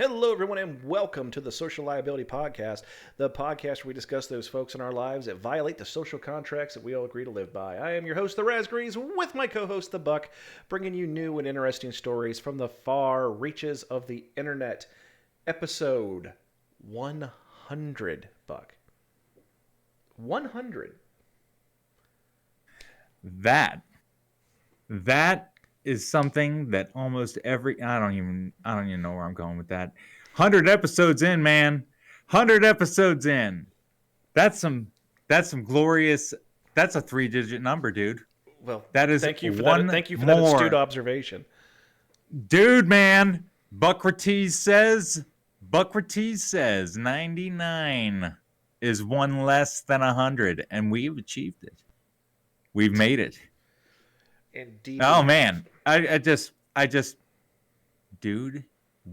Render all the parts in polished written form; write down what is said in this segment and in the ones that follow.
Hello, everyone, and welcome to the Social Liability Podcast, the podcast where we discuss those folks in our lives that violate the social contracts that we all agree to live by. I am your host, the Raspberries, with my co-host, the Buck, bringing you new and interesting stories from the far reaches of the internet. Episode 100, Buck. 100. That is something that almost every I don't even know where I'm going with that. 100 episodes in, man. 100 episodes in. That's some glorious. That's a 3-digit number, dude. Well, that is thank you for that. Thank you for that astute observation, dude. Man, Buckrates says 99 is one less than 100, and we've achieved it. We've made it. Indeed. Oh man, I just, dude,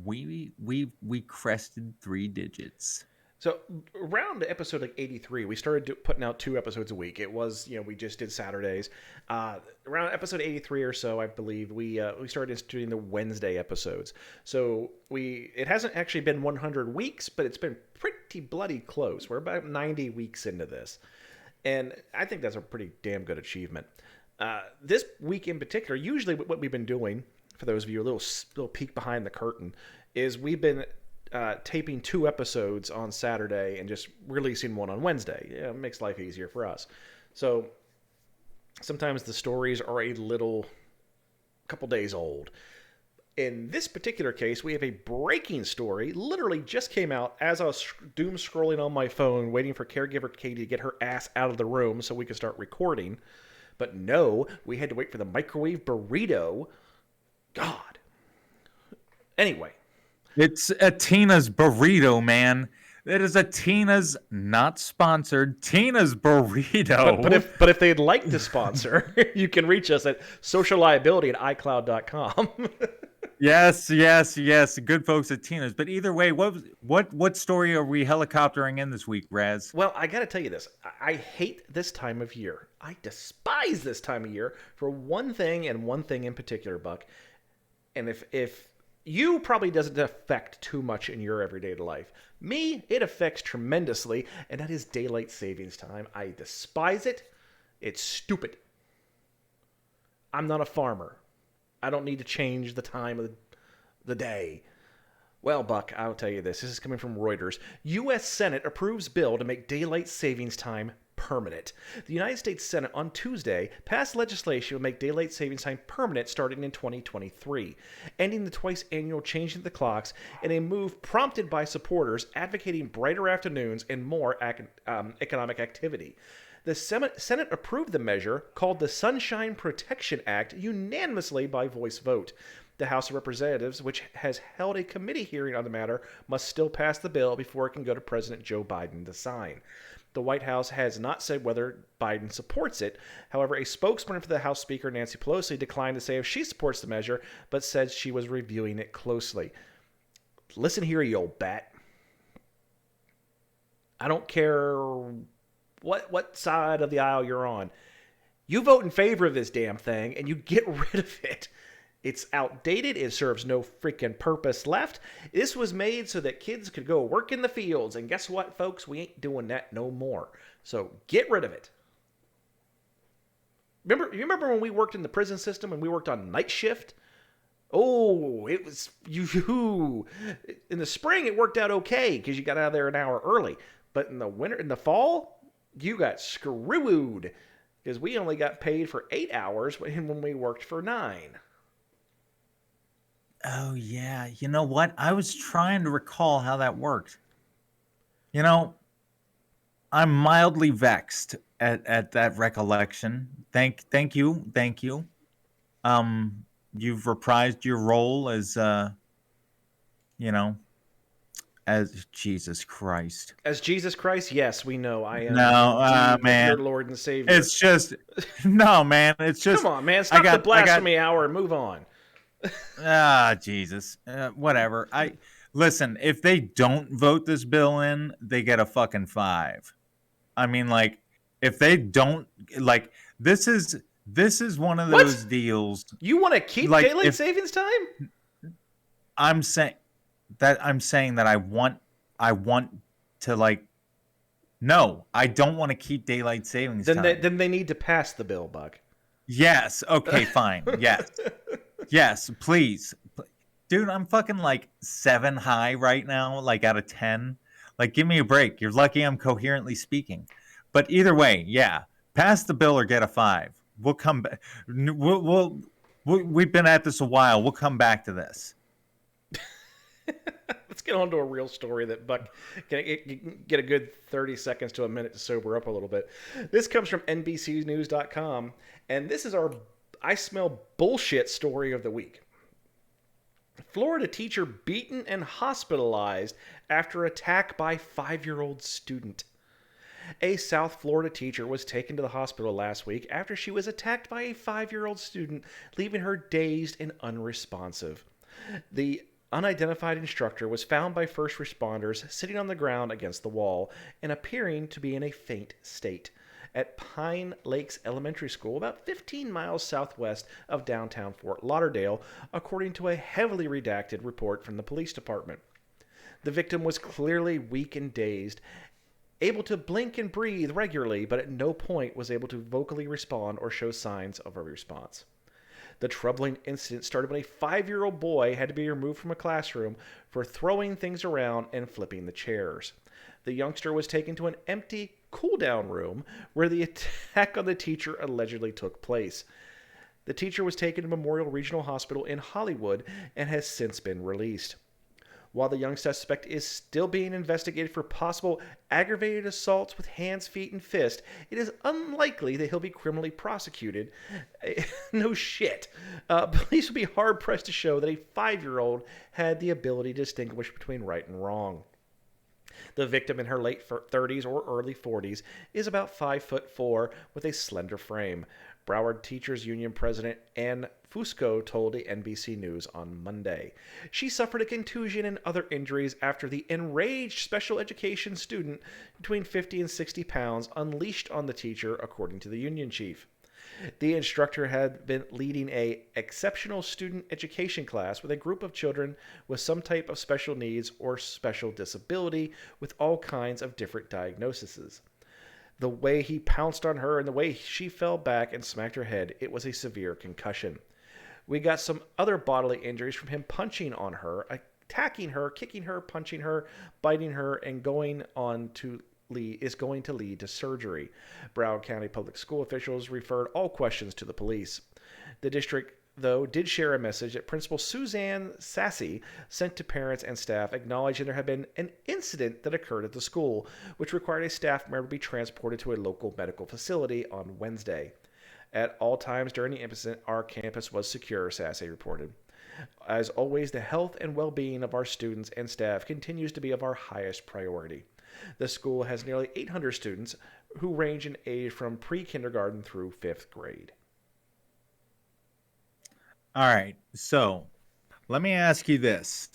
we crested 3 digits. So around episode 83, we started putting out 2 episodes a week. It was, we just did Saturdays. Around episode 83 or so, I believe, we started instituting the Wednesday episodes. So it hasn't actually been 100 weeks, but it's been pretty bloody close. We're about 90 weeks into this. And I think that's a pretty damn good achievement. This week in particular, usually what we've been doing, for those of you a little peek behind the curtain, is we've been taping 2 episodes on Saturday and just releasing one on Wednesday. Yeah, it makes life easier for us. So sometimes the stories are a couple days old. In this particular case, we have a breaking story. Literally just came out as I was doom scrolling on my phone, waiting for caregiver Katie to get her ass out of the room so we could start recording. But no, we had to wait for the microwave burrito. God. Anyway. It's a Tina's burrito, man. It is a Tina's, not sponsored, Tina's burrito. But if they'd like to sponsor, you can reach us at socialliability@icloud.com. Yes. Good folks at Tina's. But either way, what story are we helicoptering in this week, Raz? Well, I got to tell you this. I hate this time of year. I despise this time of year for one thing and one thing in particular, Buck. And if you probably doesn't affect too much in your everyday life. Me, it affects tremendously, and that is daylight savings time. I despise it. It's stupid. I'm not a farmer. I don't need to change the time of the day. Well, Buck, I'll tell you this. This is coming from Reuters. U.S. Senate approves bill to make daylight savings time permanent. The United States Senate on Tuesday passed legislation to make daylight savings time permanent starting in 2023, ending the twice annual changing of the clocks in a move prompted by supporters advocating brighter afternoons and more economic activity. The Senate approved the measure, called the Sunshine Protection Act, unanimously by voice vote. The House of Representatives, which has held a committee hearing on the matter, must still pass the bill before it can go to President Joe Biden to sign. The White House has not said whether Biden supports it. However, a spokesman for the House Speaker, Nancy Pelosi, declined to say if she supports the measure, but said she was reviewing it closely. Listen here, you old bat. I don't care what side of the aisle you're on. You vote in favor of this damn thing, and you get rid of it. It's outdated. It serves no freaking purpose left. This was made so that kids could go work in the fields. And guess what, folks? We ain't doing that no more. So get rid of it. Remember when we worked in the prison system and we worked on night shift? Oh, it was you. In the spring, it worked out okay because you got out of there an hour early. But in the fall, you got screwed because we only got paid for 8 hours when we worked for 9. Oh, yeah. You know what? I was trying to recall how that worked. I'm mildly vexed at that recollection. Thank you. You've reprised your role as as Jesus Christ. As Jesus Christ? Yes, we know. I am man. Your Lord and Savior. It's just no, man. It's just come on, man. Stop the blasphemy hour and move on. Jesus. Whatever. Listen. If they don't vote this bill in, they get a fucking 5. I mean, like, if they don't, like, this is one of those deals. You want to keep daylight savings time? I'm saying that I'm saying that I want to like no, I don't want to keep daylight savings time. Then they need to pass the bill, Buck. Yes, okay, fine. Yes. Yes, please. Dude, I'm fucking like 7 high right now, like out of 10. Like give me a break. You're lucky I'm coherently speaking. But either way, yeah. Pass the bill or get a 5. We'll come back. We've been at this a while. We'll come back to this. Let's get on to a real story that Buck can get a good 30 seconds to a minute to sober up a little bit. This comes from NBCnews.com, and this is our I smell bullshit story of the week. Florida teacher beaten and hospitalized after attack by 5-year-old student. A South Florida teacher was taken to the hospital last week after she was attacked by a 5-year-old student, leaving her dazed and unresponsive. The unidentified instructor was found by first responders sitting on the ground against the wall and appearing to be in a faint state at Pine Lakes Elementary School, about 15 miles southwest of downtown Fort Lauderdale, according to a heavily redacted report from the police department. The victim was clearly weak and dazed, able to blink and breathe regularly, but at no point was able to vocally respond or show signs of a response. The troubling incident started when a 5-year-old boy had to be removed from a classroom for throwing things around and flipping the chairs. The youngster was taken to an empty cool-down room where the attack on the teacher allegedly took place. The teacher was taken to Memorial Regional Hospital in Hollywood and has since been released. While the young suspect is still being investigated for possible aggravated assaults with hands, feet, and fists, it is unlikely that he'll be criminally prosecuted. No shit. Police would be hard-pressed to show that a 5-year-old had the ability to distinguish between right and wrong. The victim, in her late 30s or early 40s, is about 5'4" with a slender frame. Broward Teachers Union President Ann Fusco told NBC News on Monday. She suffered a contusion and other injuries after the enraged special education student between 50 and 60 pounds unleashed on the teacher, according to the union chief. The instructor had been leading a exceptional student education class with a group of children with some type of special needs or special disability with all kinds of different diagnoses. The way he pounced on her and the way she fell back and smacked her head, it was a severe concussion. We got some other bodily injuries from him punching on her, attacking her, kicking her, punching her, biting her, and going to lead to surgery. Broward County Public School officials referred all questions to the police. The district, though, did share a message that Principal Suzanne Sassy sent to parents and staff acknowledging there had been an incident that occurred at the school, which required a staff member to be transported to a local medical facility on Wednesday. At all times during the incident, our campus was secure, Sassy reported. As always, the health and well-being of our students and staff continues to be of our highest priority. The school has nearly 800 students who range in age from pre-kindergarten through 5th grade. All right. So, let me ask you this.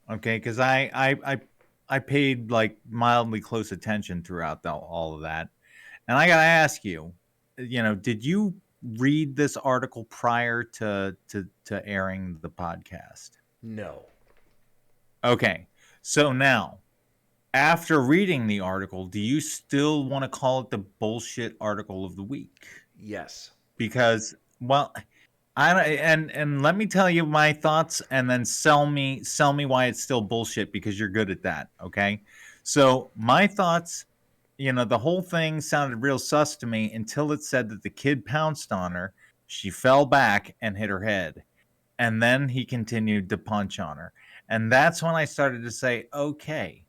Okay, cuz I paid like mildly close attention throughout all of that. And I got to ask you, did you read this article prior to airing the podcast? No. Okay. So now, after reading the article, do you still want to call it the bullshit article of the week? Yes. Because, well, and let me tell you my thoughts, and then sell me why it's still bullshit, because you're good at that. Okay. So my thoughts, the whole thing sounded real sus to me until it said that the kid pounced on her. She fell back and hit her head. And then he continued to punch on her. And that's when I started to say, okay,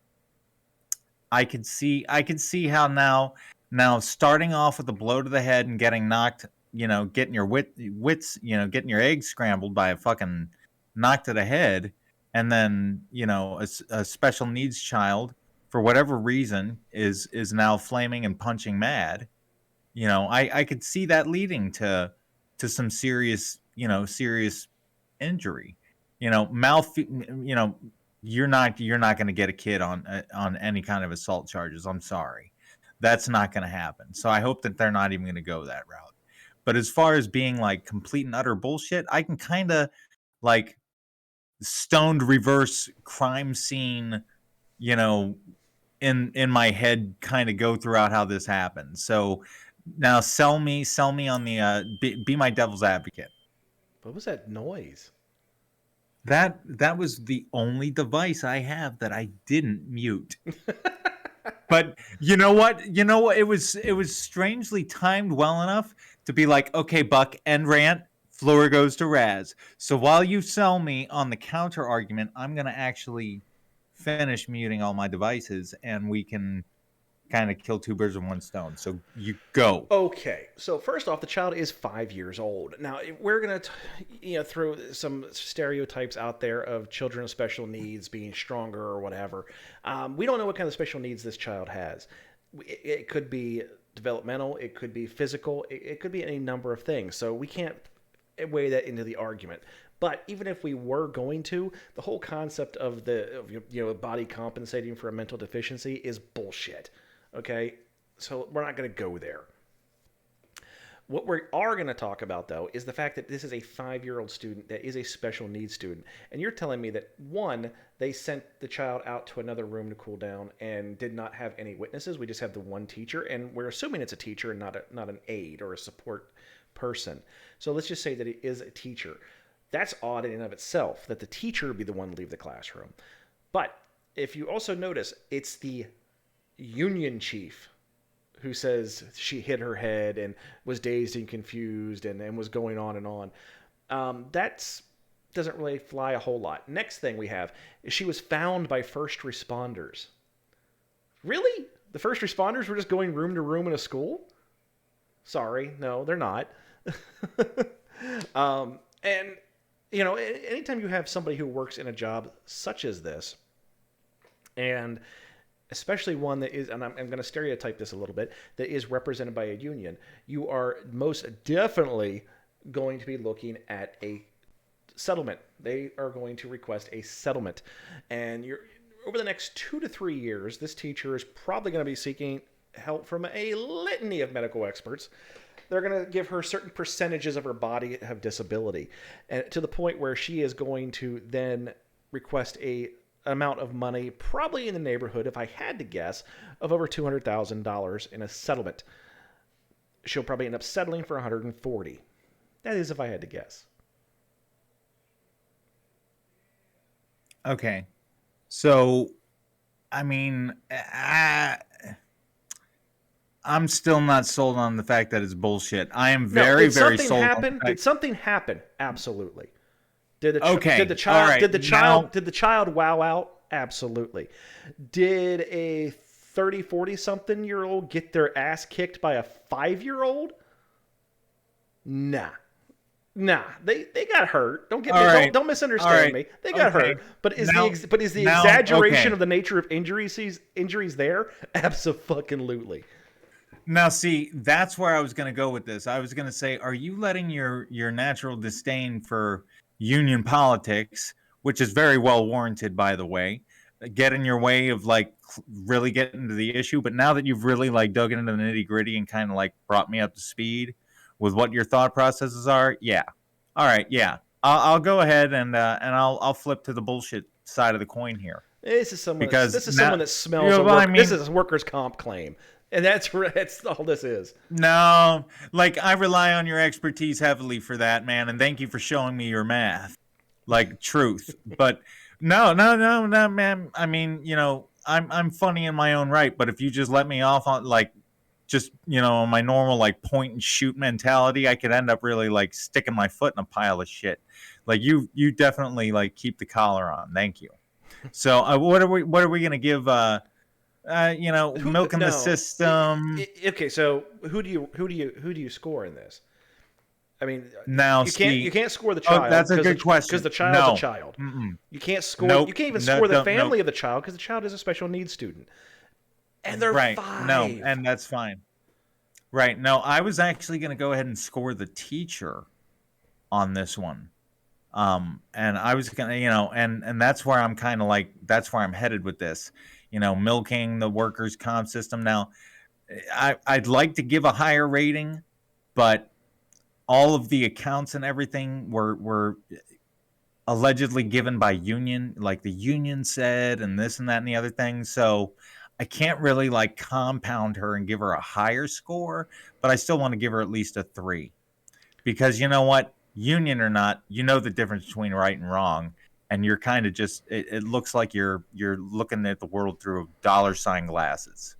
I could see how now starting off with a blow to the head and getting knocked, getting your wits, getting your eggs scrambled by a fucking knock to the head, and then a special needs child for whatever reason is now flaming and punching mad. I could see that leading to some serious injury. You're not going to get a kid on any kind of assault charges. I'm sorry. That's not going to happen. So I hope that they're not even going to go that route. But as far as being like complete and utter bullshit, I can kind of like stoned reverse crime scene, you know, in my head kind of go throughout how this happened. So now sell me on the be my devil's advocate. What was that noise? That was the only device I have that I didn't mute. But you know what? You know what? It was strangely timed well enough to be like, okay, Buck, end rant. Floor goes to Raz. So while you sell me on the counter argument, I'm gonna actually finish muting all my devices, and we can kind of kill two birds with one stone. So you go. Okay, so first off, the child is 5 years old. Now we're gonna, throw some stereotypes out there of children with special needs being stronger or whatever. We don't know what kind of special needs this child has. It could be developmental, it could be physical, it could be any number of things. So we can't weigh that into the argument. But even if we were going to, the whole concept of body compensating for a mental deficiency is bullshit. Okay, so we're not going to go there. What we are going to talk about, though, is the fact that this is a 5-year-old student that is a special needs student. And you're telling me that, one, they sent the child out to another room to cool down and did not have any witnesses. We just have the one teacher, and we're assuming it's a teacher and not an aide or a support person. So let's just say that it is a teacher. That's odd in and of itself, that the teacher be the one to leave the classroom. But if you also notice, it's the union chief who says she hit her head and was dazed and confused and was going on and on. That doesn't really fly a whole lot. Next thing we have is she was found by first responders. Really? The first responders were just going room to room in a school? Sorry, no, they're not. And, anytime you have somebody who works in a job such as this, and especially one that is, and I'm going to stereotype this a little bit, that is represented by a union, you are most definitely going to be looking at a settlement. They are going to request a settlement. And over the next 2 to 3 years, this teacher is probably going to be seeking help from a litany of medical experts. They're going to give her certain percentages of her body have disability, and to the point where she is going to then request a amount of money, probably in the neighborhood, if I had to guess, of over $200,000 in a settlement. She'll probably end up settling for 140. That is if I had to guess. Okay. So, I mean, I'm still not sold on the fact that it's bullshit. I am very, very sold on. Did something happen? Absolutely. Did the child wow out? Absolutely. Did a 30, 40 something year old get their ass kicked by a 5-year-old? Nah. They got hurt. Don't misunderstand me. They got hurt. But is the exaggeration of the nature of injuries there? Abso-fucking-lutely. Now, see, that's where I was going to go with this. I was going to say, are you letting your natural disdain for union politics, which is very well warranted, by the way, get in your way of like really getting into the issue? But now that you've really like dug into the nitty gritty and kind of like brought me up to speed with what your thought processes are, yeah, all right, yeah, I'll go ahead and I'll flip to the bullshit side of the coin here. This is someone that smells. This is a workers' comp claim. And that's all this is. No, like I rely on your expertise heavily for that, man. And thank you for showing me your math, like truth. But no, man. I mean, I'm funny in my own right. But if you just let me off on like, just on my normal like point and shoot mentality, I could end up really like sticking my foot in a pile of shit. Like you definitely like keep the collar on. Thank you. So what are we gonna give? Milking the system. Okay, so who do you score in this? I mean, now you can't score the child. Oh, that's a good question because the child's a child. Mm-mm. You can't score. Nope. You can't even score the family of the child because the child is a special needs student, and they're right. 5. No, and that's fine. Right. No, I was actually going to go ahead and score the teacher on this one. And I was gonna, and that's where I'm kind of like, that's where I'm headed with this. Milking the workers' comp system. Now, I'd like to give a higher rating, but all of the accounts and everything were allegedly given by union, like the union said, and this and that and the other thing. So I can't really like compound her and give her a higher score, but I still want to give her at least a 3 because you know what, union or not, you know the difference between right and wrong, and you're kind of just it looks like you're looking at the world through dollar sign glasses.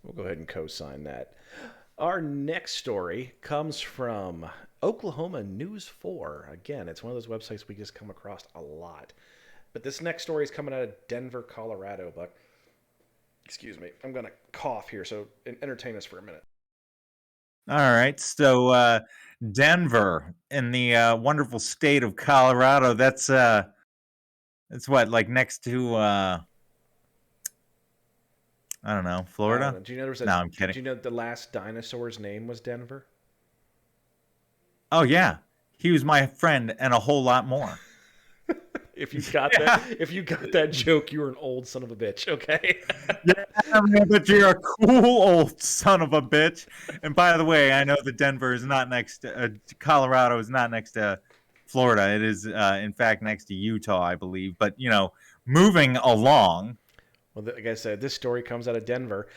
We'll go ahead and co-sign that. Our next story comes from Oklahoma News 4. Again, it's one of those websites we just come across a lot. But this next story is coming out of Denver, Colorado. But excuse me, I'm gonna cough here, so entertain us for a minute. All right, so Denver in the wonderful state of Colorado. That's what, like next to I don't know, I don't Florida? know. Do you know there was a? No, I'm Do kidding. you know the last dinosaur's name was Denver? Oh yeah, he was my friend and a whole lot more. If you got that, Yeah, if you got that joke, you were an old son of a bitch. Okay. yeah, man, but you're a cool old son of a bitch. And by the way, I know that Denver is not next to Colorado is not next to Florida. It is, in fact, next to Utah, I believe. But you know, moving along. Well, like I said, this story comes out of Denver.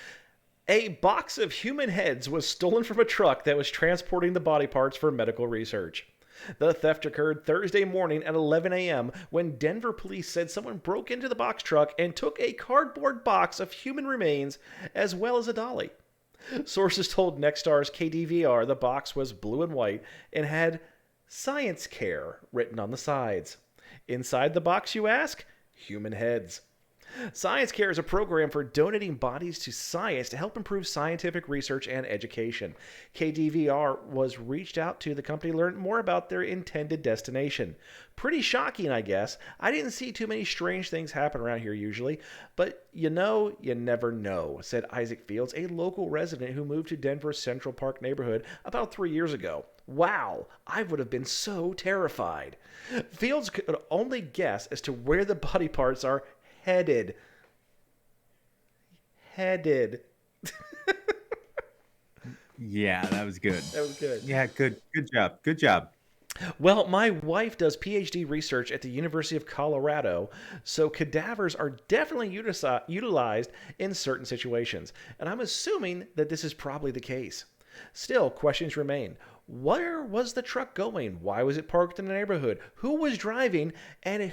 A box of human heads was stolen from a truck that was transporting the body parts for medical research. The theft occurred Thursday morning at 11 a.m. when Denver police said someone broke into the box truck and took a cardboard box of human remains as well as a dolly. Sources told Nexstar's KDVR the box was blue and white and had Science Care written on the sides. Inside the box, you ask? Human heads. Science Care is a program for donating bodies to science to help improve scientific research and education. KDVR was reached out to the company to learn more about their intended destination. Pretty shocking, I guess. I didn't see too many strange things happen around here usually, but you know, you never know, said Isaac Fields, a local resident who moved to Denver's Central Park neighborhood about 3 years ago. Wow, I would have been so terrified. Fields could only guess as to where the body parts are headed. Headed. Yeah, that was good. That was good. Yeah, good job. Good job. Well, my wife does PhD research at the University of Colorado, so cadavers are definitely utilized in certain situations, and I'm assuming that this is probably the case. Still, questions remain. Where was the truck going? Why was it parked in the neighborhood? Who was driving? And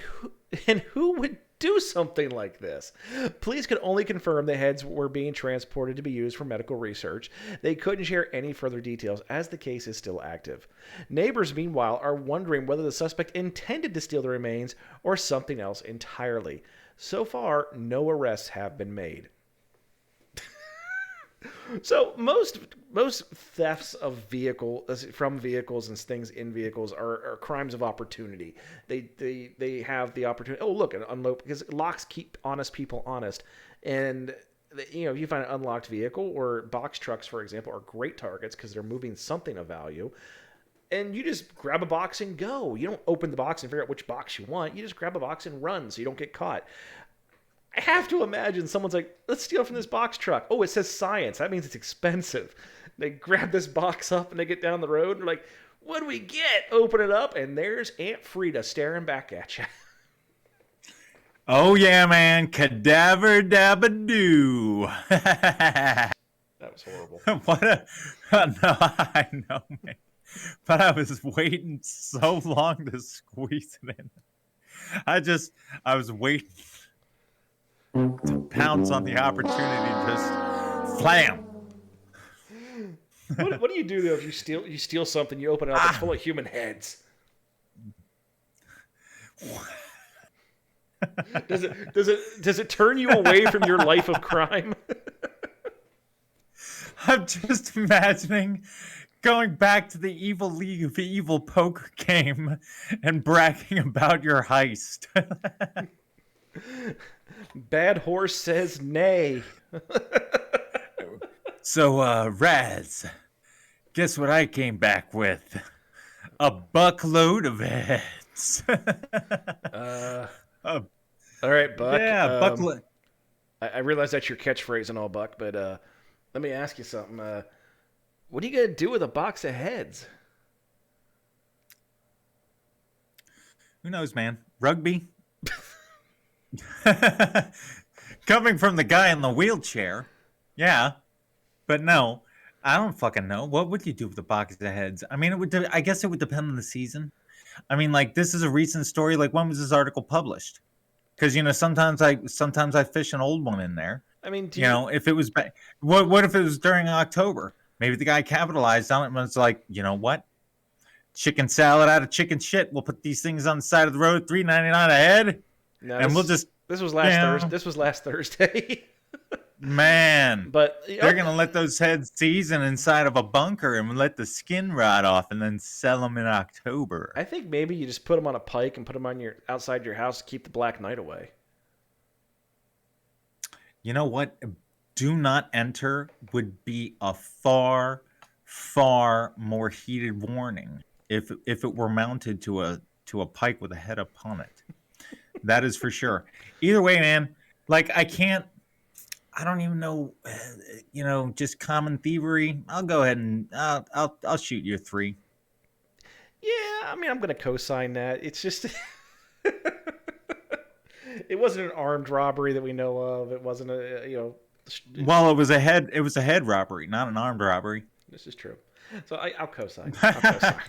who would do something like this? Police could only confirm the heads were being transported to be used for medical research. They couldn't share any further details as the case is still active. Neighbors, meanwhile, are wondering whether the suspect intended to steal the remains or something else entirely. So far, no arrests have been made. So most thefts of from vehicles and things in vehicles are crimes of opportunity. They have the opportunity. Oh, look, an unlocked, because locks keep honest people honest, and you know, if you find an unlocked vehicle, or box trucks, for example, are great targets because they're moving something of value. And you just grab a box and go. You don't open the box and figure out which box you want. You just grab a box and run so you don't get caught. I have to imagine someone's like, let's steal from this box truck. Oh, it says science. That means it's expensive. They grab this box up and they get down the road and they're like, what do we get? Open it up and there's Aunt Frida staring back at you. Oh yeah, man. Cadaver dabba doo. That was horrible. What a no, I know, man. But I was waiting so long to squeeze it in. I was waiting to pounce on the opportunity, just slam. What do you do though if you steal something, you open it up, it's full of human heads? Does it turn you away from your life of crime? I'm just imagining going back to the evil League of Evil poker game and bragging about your heist. Bad horse says nay. So, Raz, guess what I came back with? A buckload of heads. All right, Buck. Yeah, buckload. I realize that's your catchphrase and all, Buck, but let me ask you something. What are you gonna do with a box of heads? Who knows, man? Rugby. Coming from the guy in the wheelchair. Yeah, but no, I don't fucking know. What would you do with the box of heads? I mean, I guess it would depend on the season. I mean, like this is a recent story. Like when was this article published? Because sometimes I fish an old one in there. I mean, do You you? know, if it was what if it was during October? Maybe the guy capitalized on it and was like, you know what? Chicken salad out of chicken shit. We'll put these things on the side of the road, $3.99 a head, No, and we'll just, this was you last Thursday. know, This was last Thursday. man, But they're gonna let those heads season inside of a bunker and let the skin rot off, and then sell them in October. I think maybe you just put them on a pike and put them on your outside your house to keep the Black Knight away. You know what? Do not enter would be a far, far more heated warning if it were mounted to a pike with a head upon it. That is for sure. Either way, man, like I don't even know, just common thievery. I'll go ahead and I'll shoot you a 3. Yeah, I mean, I'm gonna co-sign that. It's just, it wasn't an armed robbery that we know of. It wasn't Well, it was a head robbery, not an armed robbery. this is true. So I'll co-sign. I'll co-sign.